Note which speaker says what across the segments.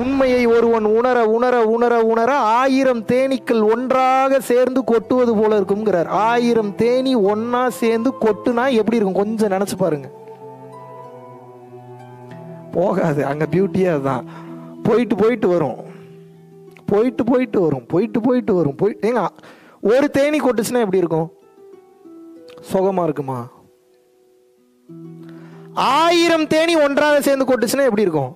Speaker 1: உண்மையை ஒருவன் உணர உணர உணர உணர 1000 தேனீக்கள் ஒன்றாக சேர்ந்து கொட்டுவது போல இருக்கும்ங்கிறார். 1000 தேனி ஒன்னா சேர்ந்து கொட்டுனா எப்படி இருக்கும் கொஞ்சம் நினைச்சு பாருங்க. போகாது. அங்க பியூட்டியே அதுதான். போயிட்டு போயிட்டு வரும், போயிட்டு போயிட்டு வரும், போயிட்டு போயிட்டு வரும். ஏங்க ஒரு தேனி கொட்டுச்சுன்னா எப்படி இருக்கும்? சுகமா இருக்குமா? 1000 தேனி ஒன்றாக சேர்ந்து கொட்டுச்சுன்னா எப்படி இருக்கும்?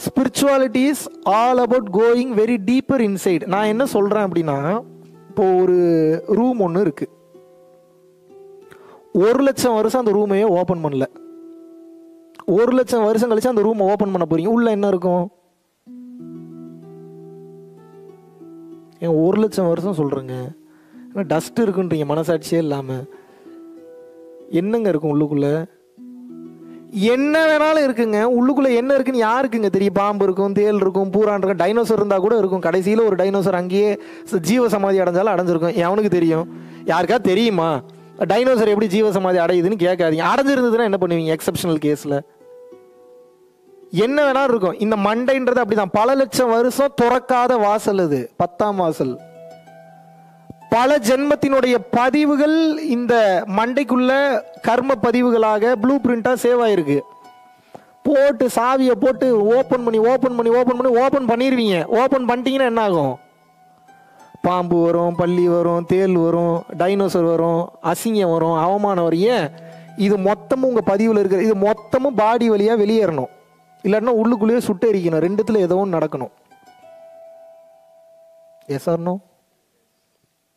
Speaker 1: Spirituality is all about going very deeper inside. நான் என்ன சொல்றேன் அப்படின்னா, இப்போ ஒரு ரூம் ஒன்று இருக்கு. 1,00,000 வருஷம் அந்த ரூமையே ஓபன் பண்ணல. 1,00,000 வருஷம் கழிச்சு அந்த ரூமை ஓபன் பண்ண போறீங்க. உள்ள என்ன இருக்கும்? 1,00,000 வருஷம் சொல்றேங்க. டஸ்ட் இருக்குன்றீங்க மனசாட்சியே இல்லாம. என்னங்க இருக்கும் உள்ளுக்குள்ள? என்ன வேணாலும் இருக்குங்க. உள்ளுக்குள்ள என்ன இருக்குன்னு யாருக்குங்க தெரியும்? பாம்பு இருக்கும், தேல் இருக்கும், பூரான் இருக்கும், டைனோசர் இருந்தா கூட இருக்கும். கடைசியில் ஒரு டைனோசர் அங்கேயே ஜீவ சமாதி அடைஞ்சாலும் அடைஞ்சிருக்கும். எவனுக்கு தெரியும்? யாருக்கா தெரியுமா டைனோசர் எப்படி ஜீவ சமாதி அடையுதுன்னு? கேட்காதீங்க. அடைஞ்சிருந்ததுன்னா என்ன பண்ணுவீங்க? எக்ஸப்ஷனல் கேஸ்ல என்ன வேணாலும் இருக்கும். இந்த மண்டைன்றது அப்படிதான். பல லட்சம் வருஷம் துறக்காத வாசல் அது, 10ஆம் வாசல். பல ஜென்மத்தினுடைய பதிவுகள் இந்த மண்டைக்குள்ள கர்ம பதிவுகளாக ப்ளூ பிரிண்டா சேவ் ஆயிருக்கு. போட்டு சாவியை போட்டு ஓபன் பண்ணி ஓபன் பண்ணி ஓபன் பண்ணி ஓபன் பண்ணிடுவீங்க. ஓபன் பண்ணிட்டீங்கன்னா என்ன ஆகும்? பாம்பு வரும், பல்லி வரும், தேல் வரும், டைனோசர் வரும், அசிங்கம் வரும், அவமானம் வரும். ஏன்? இது மொத்தமும் உங்க பதிவுல இருக்கிற இது மொத்தமும் பாடி வழியா வெளியேறணும். இல்லாட்டினா உள்ளுக்குள்ளேயே சுட்டு எரிக்கணும். ரெண்டுத்துல ஏதோ ஒன்று நடக்கணும். Yes or no?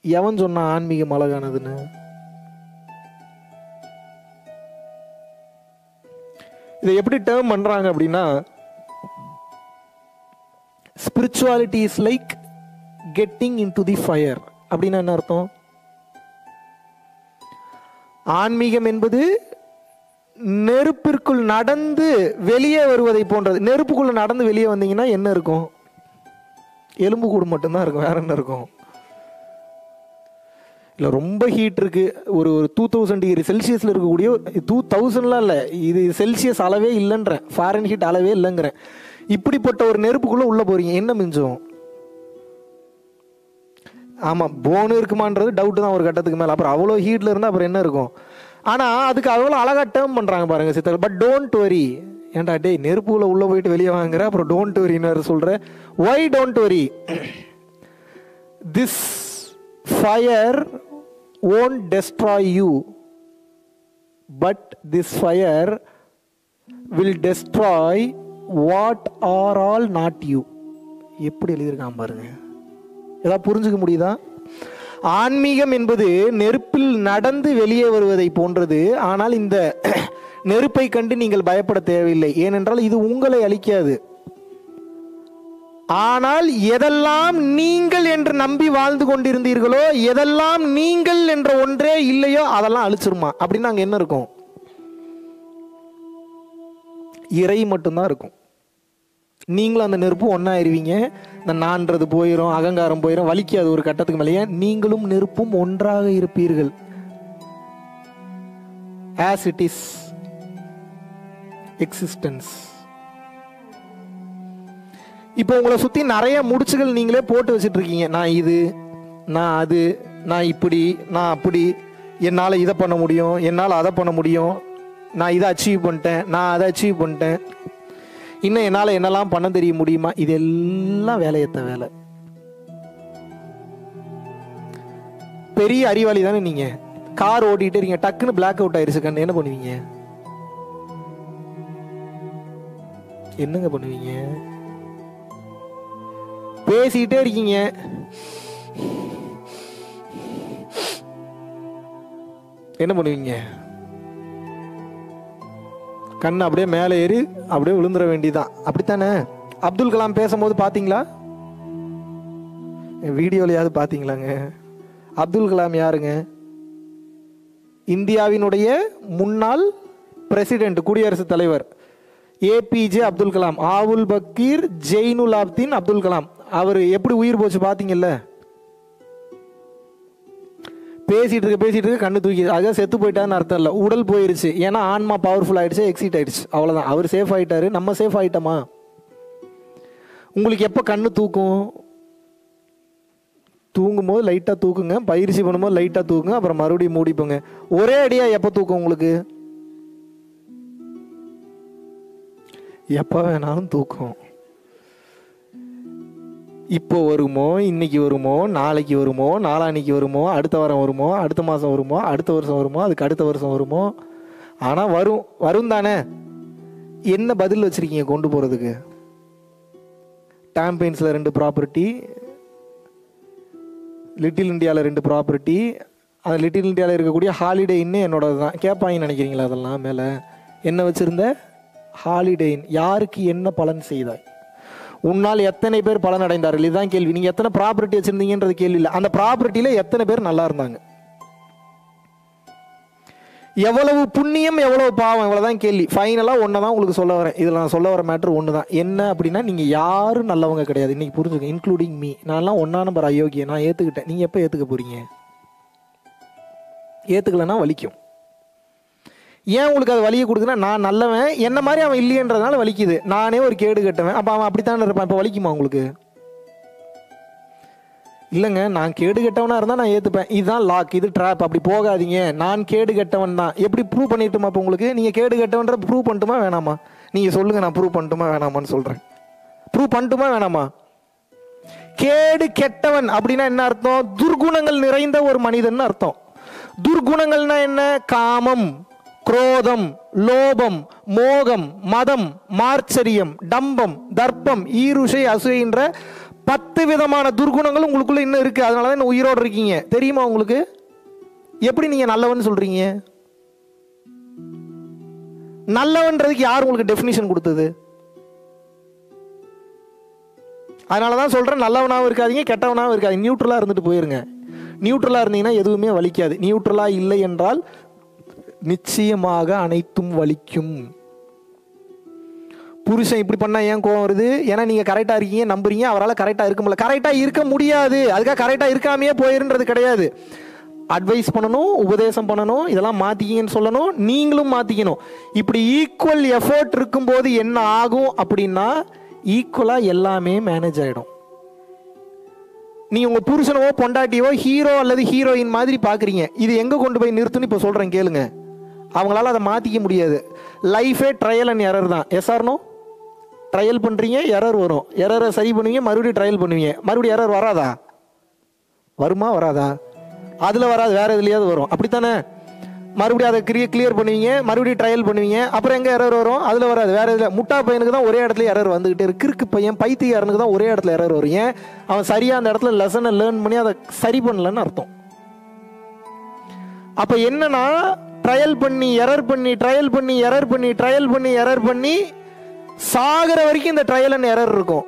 Speaker 1: எவன் சொன்னா ஆன்மீகம் அழகானதுன்னு? இதை எப்படி டேர்ம் பண்றாங்க அப்படின்னா, spirituality is like getting into the fire. அப்படின்னா என்ன அர்த்தம்? ஆன்மீகம் என்பது நெருப்பிற்குள் நடந்து வெளியே வருவதை போன்றது. நெருப்புக்குள்ள நடந்து வெளியே வந்தீங்கன்னா என்ன இருக்கும்? எலும்பு கூடு மட்டும்தான் இருக்கும். வேற என்ன இருக்கும்? இல்லை ரொம்ப ஹீட் இருக்கு, ஒரு 2000 டிகிரி செல்சியஸில் இருக்கக்கூடிய 2000லாம் இல்லை, இது செல்சியஸ் அளவே இல்லைன்றேன், ஃபாரன் ஹீட் அளவே இல்லைங்கிறேன். இப்படிப்பட்ட ஒரு நெருப்புக்குள்ளே உள்ளே போறீங்க, என்ன மிஞ்சும்? ஆமாம், போனு இருக்குமான்றது டவுட்டு தான் ஒரு கட்டத்துக்கு மேலே. அப்புறம் அவ்வளோ ஹீட்டில் இருந்தால் அப்புறம் என்ன இருக்கும்? ஆனால் அதுக்கு அவ்வளோ அழகாக டேர்ம் பண்ணுறாங்க பாருங்க சித்தர்கள். But don't worry. ஏன்டா டேய் நெருப்புக்குள்ளே உள்ளே போயிட்டு வெளியே வாங்குற, அப்புறம் டோன்ட் வரின்னு சொல்கிறேன். Why don't worry? This fire won't destroy you, but this fire will destroy what are all not you. எப்படி எழுதியிருக்கான் பாருங்க. ஏதாவது புரிஞ்சுக்க முடியுதா? ஆன்மீகம் என்பது நெருப்பில் நடந்து வெளியே வருவதை போன்றது. ஆனால் இந்த நெருப்பை கண்டு நீங்கள் பயப்பட தேவையில்லை. ஏனென்றால் இது உங்களை அழிக்காது. ஆனால் எதெல்லாம் நீங்கள் என்று நம்பி வாழ்ந்து கொண்டிருந்தீர்களோ, எதெல்லாம் நீங்கள் என்ற ஒன்றே இல்லையோ அதெல்லாம் அழிச்சிருமா. அப்படின்னு அங்க என்ன இருக்கும்? இறை மட்டும்தான் இருக்கும். நீங்களும் அந்த நெருப்பு ஒன்னாயிருவீங்க. இந்த நான்றது போயிடும், அகங்காரம் போயிடும், வலிக்காது ஒரு கட்டத்துக்கு மேலேயே. நீங்களும் நெருப்பும் ஒன்றாக இருப்பீர்கள். as it is existence. இப்போ உங்களை சுத்தி நிறைய முடிச்சுகள் நீங்களே போட்டு வச்சுட்டு இருக்கீங்க. நான் இது, நான் அது, நான் இப்படி, நான் அப்படி, என்னால் இதை பண்ண முடியும், என்னால் அதை பண்ண முடியும், நான் இதை அச்சீவ் பண்ணிட்டேன், நான் அதை அச்சீவ் பண்ணிட்டேன், இன்னும் என்னால் என்னெல்லாம் பண்ண தெரிய முடியுமா? இதெல்லாம் வேலையத்த வேலை. பெரிய அறிவாளி தானே நீங்க. கார் ஓட்டிட்டு இருக்கீங்க, டக்குன்னு பிளாக் அவுட் ஆயிருச்சு கண்ணு, என்ன பண்ணுவீங்க? என்னங்க பண்ணுவீங்க? பேசிக்கிட்டே இருக்கீங்க, என்ன பண்ணுவீங்க? கண்ணு அப்படியே மேலே ஏறி அப்படியே விழுந்துட வேண்டியதான். அப்படித்தானே? அப்துல் கலாம் பேசும்போது பாத்தீங்களா? வீடியோலையாவது பாத்தீங்களாங்க? அப்துல் கலாம் யாருங்க? இந்தியாவினுடைய முன்னாள் பிரசிடென்ட், குடியரசுத் தலைவர் ஏபிஜே அப்துல் கலாம். ஆவுல் பக்கீர் ஜெயினுலாப்தீன் அப்துல் கலாம். அவர் எப்படி உயிர் போச்சு பாத்தீங்கல்ல? பேசிட்டு இருக்க கண்ணு தூக்கி, அதான் செத்து போயிட்டான்னு அர்த்தம் இல்லை, உடல் போயிருச்சு. ஏன்னா ஆன்மா பவர்ஃபுல் ஆயிடுச்சு, எக்ஸிட் ஆயிடுச்சு, அவ்வளோதான். அவர் சேஃப் ஆயிட்டாரு, நம்ம சேஃப் ஆயிட்டோமா? உங்களுக்கு எப்போ கண்ணு தூக்கும்? தூங்கும்போது லைட்டாக தூக்குங்க, பயிற்சி பண்ணும்போது லைட்டாக தூக்குங்க, அப்புறம் மறுபடியும் மூடிப்போங்க. ஒரே அடியாக எப்போ தூக்கும் உங்களுக்கு? எப்போ வேணாலும் தூக்கும். இப்போ வருமோ, இன்னைக்கு வருமோ, நாளைக்கு வருமோ, நாளான்னைக்கு வருமோ, அடுத்த வாரம் வருமோ, அடுத்த மாதம் வருமோ, அடுத்த வருஷம் வருமோ, அதுக்கு அடுத்த வருஷம் வருமோ, ஆனால் வரும் தானே. என்ன பதில் வச்சுருக்கீங்க கொண்டு போகிறதுக்கு? டாம்பெயின்ஸில் 2 ப்ராப்பர்ட்டி, லிட்டில் இந்தியாவில் 2 ப்ராப்பர்ட்டி, அந்த லிட்டில் இந்தியாவில் இருக்கக்கூடிய ஹாலிடே இன்னு என்னோடது தான். கேட்பாங்கன்னு நினைக்கிறீங்களா? அதெல்லாம் மேலே என்ன வச்சுருந்த ஹாலிடே இன் யாருக்கு என்ன பலன் செய்தாய்? உன்னால் எத்தனை பேர் பலன் அடைந்தார்கள்? இதுதான் கேள்வி. நீங்கள் எத்தனை ப்ராப்பர்ட்டி வச்சுருந்தீங்கன்றது கேள்வி இல்லை, அந்த ப்ராப்பர்ட்டியில் எத்தனை பேர் நல்லா இருந்தாங்க, எவ்வளவு புண்ணியம் எவ்வளவு பாவம், இவ்வளோதான் கேள்வி. ஃபைனலாக ஒன்று தான் உங்களுக்கு சொல்ல வரேன். இதில் நான் சொல்ல வர மேட்ரு ஒன்று தான். என்ன அப்படின்னா, நீங்கள் யாரும் நல்லவங்க கிடையாது. இன்றைக்கி புரிஞ்சுக்க, இன்க்ளூடிங் மீ. நான்லாம் 1 நம்பர் அயோக்கிய, நான் ஏற்றுக்கிட்டேன். நீங்கள் எப்போ ஏற்றுக்க போகிறீங்க? ஏற்றுக்கலைன்னா வலிக்கும். ஏன் உங்களுக்கு அது வலியை கொடுக்குன்னா, நான் நல்லவன், என்ன மாதிரி அவன் இல்லையன்றதுனால வலிக்குது. நானே ஒரு கேடு கட்டுவேன், அப்போ அவன் அப்படித்தானே இருப்பான். இப்போ வலிக்குமா உங்களுக்கு? இல்லைங்க, நான் கேடு கெட்டவனாக இருந்தால் நான் ஏற்றுப்பேன். இதுதான் லாக், இது ட்ராப், அப்படி போகாதீங்க. நான் கேடு கெட்டவன் தான். எப்படி ப்ரூவ் பண்ணிட்டுமா? இப்போ உங்களுக்கு நீங்கள் கேடு கெட்டவன்ற ப்ரூவ் பண்ணட்டுமா வேணாமா? நீங்கள் சொல்லுங்கள், நான் ப்ரூவ் பண்ணட்டுமா வேணாமான்னு சொல்கிறேன். ப்ரூவ் பண்ணட்டுமா வேணாமா? கேடு கெட்டவன் அப்படின்னா என்ன அர்த்தம்? துர்குணங்கள் நிறைந்த ஒரு மனிதன் அர்த்தம். துர்குணங்கள்னா என்ன? காமம், குரோதம், லோபம், மோகம், மதம், மார்ச்சரியம், டம்பம், தர்ப்பம், ஈருஷை, அசூயன்ற 10 விதமான துர்குணங்கள் உங்களுக்குள்ள இன்னும் இருக்கு. அதனால தான் உயிரோடு இருக்கீங்க. தெரியுமா உங்களுக்கு? எப்படி நீங்க நல்லவன் சொல்றீங்க? நல்லவன்றதுக்கு யார் உங்களுக்கு டெஃபினிஷன் கொடுத்தது? அதனால தான் சொல்றேன், நல்லவனாகவும் இருக்காதீங்க, கெட்டவனாகவும் இருக்காதீங்க, நியூட்ரலா இருந்துட்டு போயிருங்க. நியூட்ரலா இருந்தீங்கன்னா எதுவுமே வலிக்காது. நியூட்ரலா இல்லை என்றால் நிச்சயமாக அனைத்தும் வலிக்கும். புருஷன் இப்படி பண்ணா ஏன் கோவம் வருது? ஏன்னா நீங்க கரெக்டா இருக்கீங்க நம்புறீங்க, அவரால் கரெக்டா இருக்க முடியல. கரெக்டா இருக்க முடியாது, அதுக்காக கரெக்டா இருக்காமையே போயிருன்றது கிடையாது. அட்வைஸ் பண்ணணும், உபதேசம் பண்ணணும், இதெல்லாம் மாத்திக்கிங்கன்னு சொல்லணும், நீங்களும் மாத்திக்கணும். இப்படி ஈக்குவல் எஃபோர்ட் இருக்கும்போது என்ன ஆகும் அப்படின்னா, ஈக்குவலா எல்லாமே மேனேஜ் ஆயிடும். நீ உங்க புருஷனவோ பொண்டாட்டியோ ஹீரோ அல்லது ஹீரோயின் மாதிரி பாக்குறீங்க. இது எங்க கொண்டு போய் நிறுத்துன்னு இப்ப சொல்றேன் கேளுங்க. அவங்களால அதை மாத்திக்க முடியாது. லைஃபே ட்ரையல் அண்ட் எரர் தான். Yes or no? ட்ரையல் பண்றீங்க, எரர் வரும், எரரை சரி பண்ணுவீங்க, மறுபடியும் ட்ரையல் பண்ணுவீங்க, மறுபடியும் எரர் வராதா? வருமா வராதா? அதுல வராது, வேற எதுலையாவது வரும். அப்படித்தானே? மறுபடியும் அதை கிளியர் பண்ணுவீங்க, மறுபடியும் ட்ரையல் பண்ணுவீங்க, அப்புறம் எங்க எரர் வரும்? அதுல வராது, வேற எதுல. முட்டா பையனுக்கு தான் ஒரே இடத்துல எரர் வந்துகிட்டே இருக்கு. கிறுக்கு பையன், பைத்தியாரனுக்கு தான் ஒரே இடத்துல எரர் வரும். ஏன்? அவன் சரியா அந்த இடத்துல லெசனை லேர்ன் பண்ணி அதை சரி பண்ணலன்னு அர்த்தம். அப்ப என்னன்னா, ட்ரையல் பண்ணி எரர் பண்ணி ட்ரையல் பண்ணி எரர் பண்ணி ட்ரையல் பண்ணி எரர் பண்ணி சாகிற வரைக்கும் இந்த ட்ரையல் அண்ட் எரர் இருக்கும்.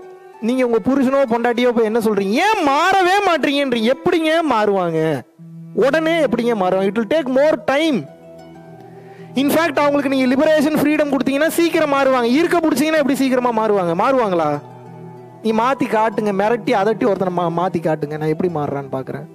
Speaker 1: நீங்க உங்க புருஷனோ பொண்டாட்டியோ போய் என்ன சொல்றீங்க? ஏன் மாறவே மாட்டீங்கன்றீங்க. எப்படிங்க மாறுவாங்க? உடனே எப்படிங்க மாறுவாங்க? It will take more time. In fact அவங்களுக்கு நீங்க லிபரேஷன் ஃப்ரீடம் கொடுத்தீங்கன்னா சீக்கிரம் மாறுவாங்க. இருக்க பிடிச்சீங்கன்னா எப்படி சீக்கிரமா மாறுவாங்க? மாறுவாங்களா? நீ மாத்தி காட்டுங்க, மிரட்டி அதட்டி ஒருத்தனை மாத்தி காட்டுங்க, நான் எப்படி மாறுறான்னு பாக்குறேன்.